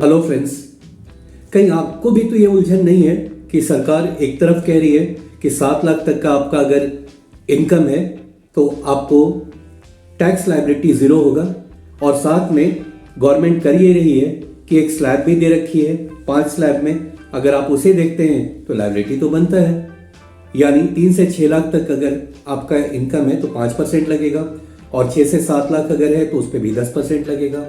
Hello friends, कहीं आपको भी तो ये उलझन नहीं है कि सरकार एक तरफ कह रही है कि 7 लाख तक का आपका अगर इनकम है तो आपको टैक्स लायबिलिटी जीरो होगा, और साथ में गवर्नमेंट कर ये रही है कि एक स्लैब भी दे रखी है। 5 स्लैब में अगर आप उसे देखते हैं तो लायबिलिटी तो बनता है, यानी 3 से 6 लाख तक अगर आपका इनकम है तो 5% लगेगा, और 6 से 7 लाख अगर है तो उस पर भी 10% लगेगा।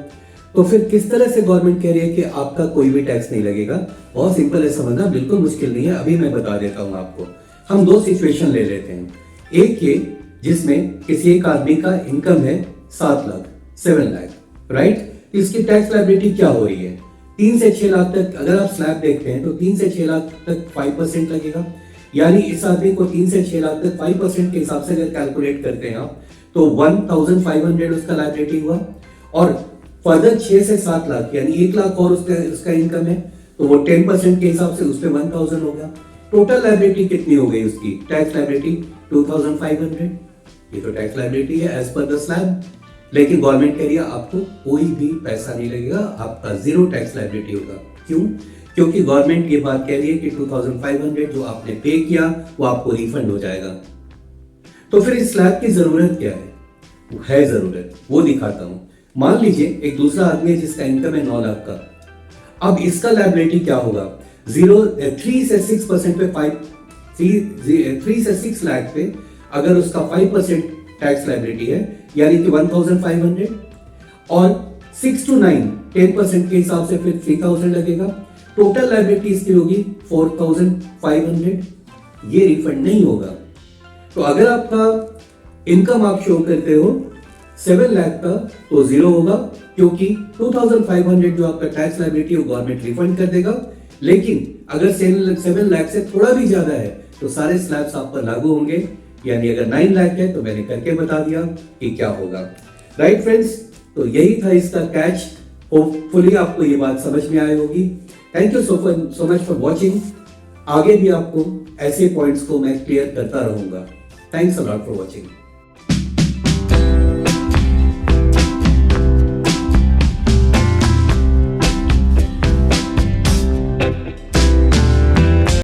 तो फिर किस तरह से गवर्नमेंट कह रही है कि आपका कोई भी टैक्स नहीं लगेगा? बहुत सिंपल है समझना, बिल्कुल मुश्किल नहीं है। अभी मैं बता देता हूं आपको। हम 2 सिचुएशन ले लेते हैं। एक ये जिसमें किसी एक आदमी का इनकम है 7 लाख, 7 लाख, राइट? इसकी टैक्स लायबिलिटी क्या हो रही है? 3 से 6 लाख तक अगर आप स्लैब देखते हैं तो 3 से 6 लाख तक 5% लगेगा, यानी इस आदमी को 3 से 6 लाख तक 5% के हिसाब से अगर कैलकुलेट करते हैं आप तो 1500 उसका लायबिलिटी हुआ। और फर्दर 6 से 7 लाख यानी 1 लाख और उसका इनकम है तो वो 10% के हिसाब से उस पर 1000 हो गया। टोटल लायबिलिटी कितनी हो गई उसकी? Tax liability 2500। ये तो टैक्स लायबिलिटी है एज पर द स्लैब, लेकिन गवर्नमेंट कह रही है आपको कोई भी पैसा नहीं लगेगा, आपका जीरो टैक्स लायबिलिटी होगा। क्यों? क्योंकि गवर्नमेंट ये बात कह रही है कि 2500 जो आपने पे किया वो आपको रिफंड हो जाएगा। तो फिर इस स्लैब की जरूरत क्या है जरूरत, वो दिखाता हूं। मान लीजिए एक दूसरा आदमी है जिसका इनकम है 9 लाख का। अब इसका लायबिलिटी क्या होगा? 3 से 6% पे 3 से 6 लाख पे अगर उसका 5% टैक्स लायबिलिटी है यानी कि 1500, और 6 to 9 10% के हिसाब से फिर 3000 लगेगा। टोटल लायबिलिटी इसकी होगी 4500। ये रिफंड नहीं होगा। तो अगर आपका इनकम आप शो करते हो 7 लाख का तो जीरो होगा, क्योंकि 2500 जो आपका टैक्स लायबिलिटी वो गवर्नमेंट रिफंड कर देगा। लेकिन अगर 7 लाख से थोड़ा भी ज्यादा है तो सारे स्लैब्स आप पर लागू होंगे, यानी अगर 9 लाख है तो मैंने करके बता दिया कि क्या होगा। राइट फ्रेंड्स, तो यही था इसका कैच। होपफुली आपको ये बात समझ में आई होगी। Thank you so much for watching. आगे भी आपको ऐसे पॉइंट्स को मैं क्लियर करता रहूंगा। Thanks a lot for watching.